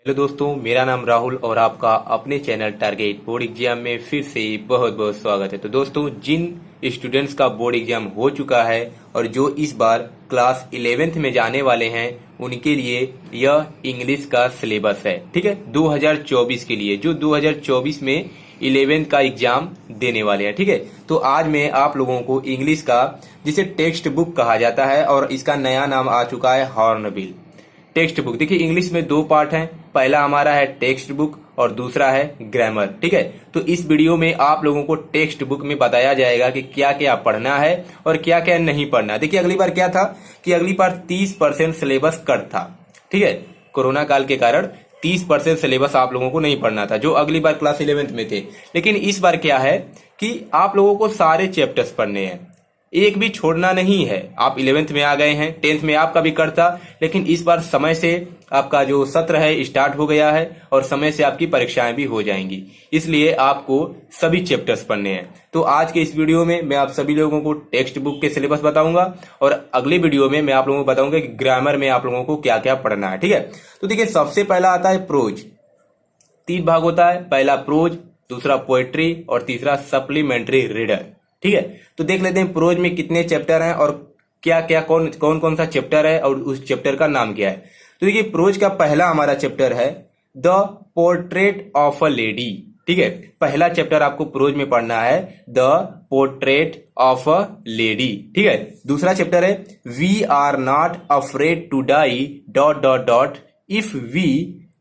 Hello दोस्तों, मेरा नाम राहुल और आपका अपने चैनल टारगेट बोर्ड एग्जाम में फिर से बहुत बहुत स्वागत है। तो दोस्तों, जिन स्टूडेंट्स का बोर्ड एग्जाम हो चुका है और जो इस बार क्लास 11th में जाने वाले हैं, उनके लिए यह इंग्लिश का सिलेबस है। ठीक है, 2024 के लिए, जो 2024 में 11th का एग्जाम देने वाले हैं। ठीक है, तो आज मैं आप लोगों को इंग्लिश का, जिसे टेक्स्ट बुक कहा जाता है और इसका नया नाम आ चुका है हॉर्नबिल टेक्स्ट बुक। देखिए, इंग्लिश में दो पार्ट हैं। पहला हमारा है टेक्स्ट बुक और दूसरा है ग्रामर। ठीक है, तो इस वीडियो में आप लोगों को टेक्स्ट बुक में बताया जाएगा कि क्या क्या पढ़ना है और क्या क्या नहीं पढ़ना। देखिए, अगली बार क्या था कि अगली बार 30% सिलेबस कट था। ठीक है, कोरोना काल के कारण 30% सिलेबस आप लोगों को नहीं पढ़ना था, जो अगली बार क्लास 11th में थे। लेकिन इस बार क्या है कि आप लोगों को सारे चैप्टर्स पढ़ने हैं, एक भी छोड़ना नहीं है। आप 11th में आ गए हैं, 10th में आपका भी कट था, लेकिन इस बार समय से आपका जो सत्र है स्टार्ट हो गया है और समय से आपकी परीक्षाएं भी हो जाएंगी, इसलिए आपको सभी चैप्टर्स पढ़ने हैं। तो आज के इस वीडियो में मैं आप सभी लोगों को टेक्स्ट बुक के सिलेबस बताऊंगा और अगले वीडियो में मैं आप लोगों को बताऊंगा कि ग्रामर में आप लोगों को क्या क्या पढ़ना है। ठीक है, तो देखिए, सबसे पहला आता है प्रोज। 3 भाग होता है, पहला प्रोज, दूसरा पोएट्री और तीसरा सप्लीमेंट्री रीडर। ठीक है, तो देख लेते हैं प्रोज में कितने चैप्टर हैं और क्या क्या कौन कौन सा चैप्टर है और उस चैप्टर का नाम क्या है। तो देखिए, प्रोज का पहला हमारा चैप्टर है the portrait of a lady. ठीक है, पहला चैप्टर आपको प्रोज में पढ़ना है the portrait of a lady. ठीक है, दूसरा चैप्टर है we are not afraid to die dot dot dot if we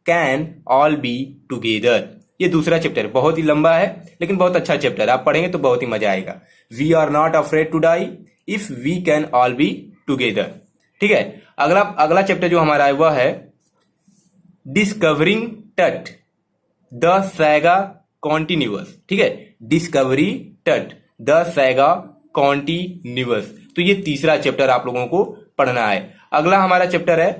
can all be together. ये दूसरा चैप्टर बहुत ही लंबा है लेकिन बहुत अच्छा चैप्टर, आप पढ़ेंगे तो बहुत ही मजा आएगा। We are not afraid to die if we can all be together. ठीक है, अगला चैप्टर जो हमारा है वह है डिस्कवरिंग टट द सैगा कॉन्टिन्यूअस। ठीक है, डिस्कवरी टट द सैगा कॉन्टिन्यूअस। तो ये तीसरा चैप्टर आप लोगों को पढ़ना है। अगला हमारा चैप्टर है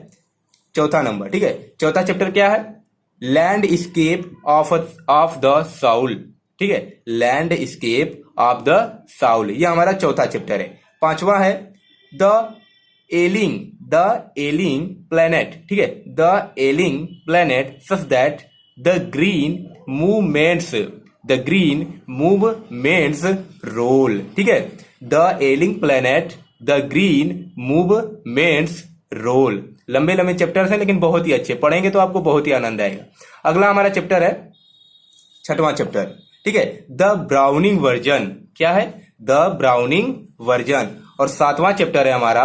चौथा नंबर। ठीक है, चौथा चैप्टर क्या है? Landscape of the soul. ठीक है, landscape of the soul, ये हमारा चौथा चैप्टर है। पांचवा है द एलिंग प्लेनेट। ठीक है, the ailing planet such that the green movement's role. ठीक है, the ailing planet the green movement's role. लंबे लंबे चैप्टर्स हैं लेकिन बहुत ही अच्छे, पढ़ेंगे तो आपको बहुत ही आनंद आएगा। अगला हमारा चैप्टर है छठवां चैप्टर। ठीक है, द ब्राउनिंग वर्जन। क्या है? The browning version. और सातवां चैप्टर है हमारा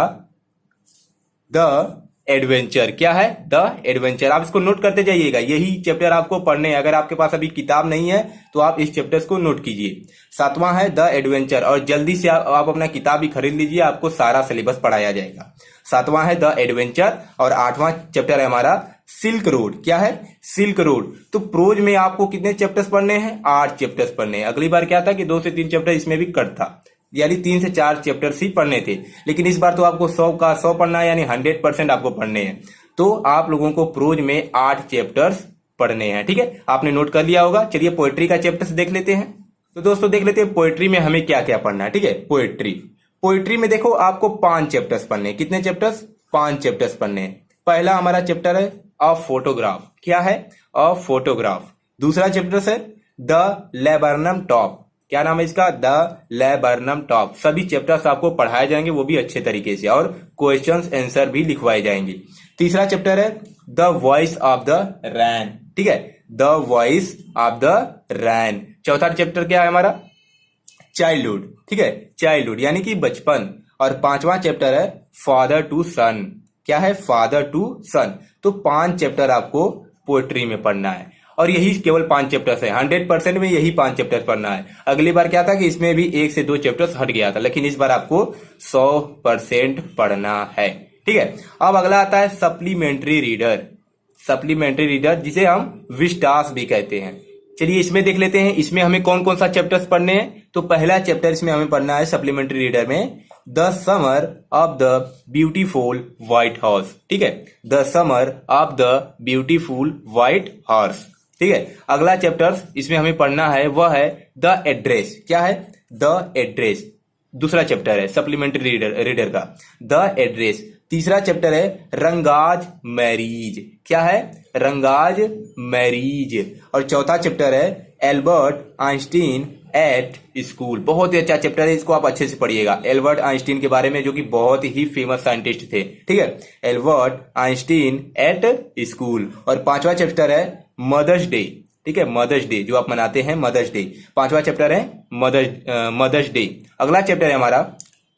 द एडवेंचर। क्या है? The adventure. आप इसको नोट करते जाइएगा, यही चैप्टर आपको पढ़ने हैं। अगर आपके पास अभी किताब नहीं है तो आप इस चैप्टर्स को नोट कीजिए। सातवां है द एडवेंचर, और जल्दी से आप अपना किताब भी खरीद लीजिए, आपको सारा सिलेबस पढ़ाया जाएगा। सातवां है द एडवेंचर और आठवां चैप्टर है हमारा सिल्क रोड। क्या है? Silk road. तो प्रोज में आपको कितने चैप्टर्स पढ़ने हैं? 8 चैप्टर्स पढ़ने हैं। अगली बार क्या था कि 2 से 3 चैप्टर इसमें भी कट था, यानी 3 से 4 चैप्टर्स ही पढ़ने थे। लेकिन इस बार तो आपको 100 का 100 पढ़ना है, यानी 100% आपको पढ़ने हैं। तो आप लोगों को प्रोज में 8 चैप्टर्स पढ़ने हैं। ठीक है, आपने नोट कर लिया होगा। चलिए पोएट्री का चैप्टर्स देख लेते हैं। तो दोस्तों देख लेते हैं पोएट्री में हमें क्या क्या पढ़ना है। ठीक है, पोएट्री में देखो आपको 5 चैप्टर्स पढ़ने हैं। कितने चैप्टर्स? 5 चैप्टर्स पढ़ने हैं। पहला हमारा चैप्टर है अ फोटोग्राफ। क्या है? A photograph. दूसरा चैप्टर है द लेबरनम टॉप। क्या नाम है इसका? The laburnum top. सभी चैप्टर्स आपको पढ़ाए जाएंगे, वो भी अच्छे तरीके से, और क्वेश्चंस आंसर भी लिखवाए जाएंगे। तीसरा चैप्टर है the voice of the rain. ठीक है, the voice of the rain. चौथा चैप्टर क्या है हमारा? चाइल्डहुड। ठीक है, चाइल्डहुड यानी कि बचपन। और पांचवा चैप्टर है फादर टू सन। क्या है? फादर टू सन। तो 5 चैप्टर आपको पोएट्री में पढ़ना है, और यही केवल 5 चैप्टर्स है। 100% में यही 5 चैप्टर्स पढ़ना है। अगली बार क्या था कि इसमें भी 1 से 2 चैप्टर्स हट गया था, लेकिन इस बार आपको 100% पढ़ना है। ठीक है, अब अगला आता है सप्लीमेंट्री रीडर। सप्लीमेंट्री रीडर जिसे हम विस्टास भी कहते हैं। चलिए इसमें देख लेते हैं, इसमें हमें कौन कौन सा चैप्टर्स पढ़ने हैं। तो पहला चैप्टर इसमें हमें पढ़ना है सप्लीमेंट्री रीडर में the summer of the beautiful white horse. ठीक है, the summer of the beautiful white horse. ठीक है, अगला चैप्टर इसमें हमें पढ़ना है वह है द एड्रेस। क्या है? The address. दूसरा चैप्टर है सप्लीमेंट्री रीडर का द एड्रेस। तीसरा चैप्टर है रंगाज मैरीज। क्या है? रंगाज मैरीज। और चौथा चैप्टर है एल्बर्ट आइंस्टीन एट स्कूल। बहुत ही अच्छा चैप्टर है, इसको आप अच्छे से पढ़िएगा। एल्बर्ट आइंस्टीन के बारे में, जो कि बहुत ही फेमस साइंटिस्ट थे। ठीक है, एल्बर्ट आइंस्टीन एट स्कूल। और पांचवा चैप्टर है मदर्स डे। ठीक है, मदर्स डे जो आप मनाते हैं, मदर्स डे। पांचवा चैप्टर है मदर्स डे। अगला चैप्टर है हमारा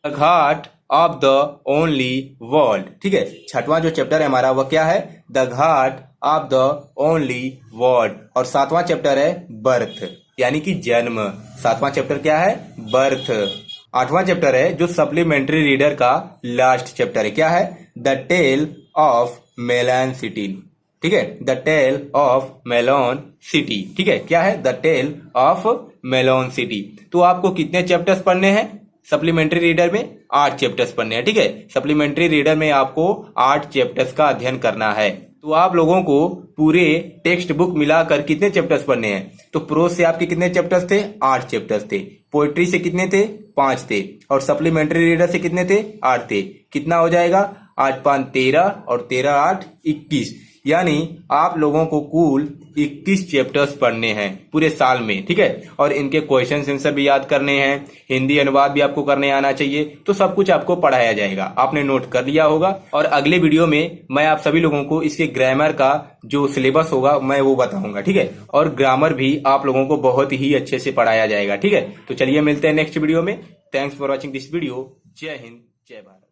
the Ghat of the only world. ठीक है, छठवां जो चैप्टर है हमारा वह क्या है? The Ghat of the only world. और सातवां चैप्टर है बर्थ, यानी कि जन्म। सातवां चैप्टर क्या है? बर्थ। आठवां चैप्टर है जो सप्लीमेंट्री रीडर का लास्ट चैप्टर है। क्या है? The tale of melon city. ठीक है, the tale of melon city. ठीक है, क्या है? The tale of melon city. तो आपको कितने चैप्टर्स पढ़ने हैं सप्लीमेंट्री रीडर में? 8 चैप्टर्स पढ़ने हैं। ठीक है, सप्लीमेंट्री रीडर में आपको 8 चैप्टर्स का अध्ययन करना है। तो आप लोगों को पूरे टेक्स्ट बुक मिलाकर कितने चैप्टर्स पढ़ने हैं? तो प्रोज से आपके कितने चैप्टर्स थे? 8 चैप्टर्स थे। पोएट्री से कितने थे? 5 थे। और सप्लीमेंट्री रीडर से कितने थे? 8 थे। कितना हो जाएगा? 8 5 13 और 13 8 21। यानी आप लोगों को कुल 21 चैप्टर्स पढ़ने हैं पूरे साल में। ठीक है, और इनके क्वेश्चन आंसर भी याद करने हैं, हिंदी अनुवाद भी आपको करने आना चाहिए। तो सब कुछ आपको पढ़ाया जाएगा, आपने नोट कर लिया होगा। और अगले वीडियो में मैं आप सभी लोगों को इसके ग्रामर का जो सिलेबस होगा मैं वो बताऊंगा। ठीक है, और ग्रामर भी आप लोगों को बहुत ही अच्छे से पढ़ाया जाएगा। ठीक है, तो चलिए मिलते हैं नेक्स्ट वीडियो में। Thanks for watching this video. जय हिंद, जय भारत।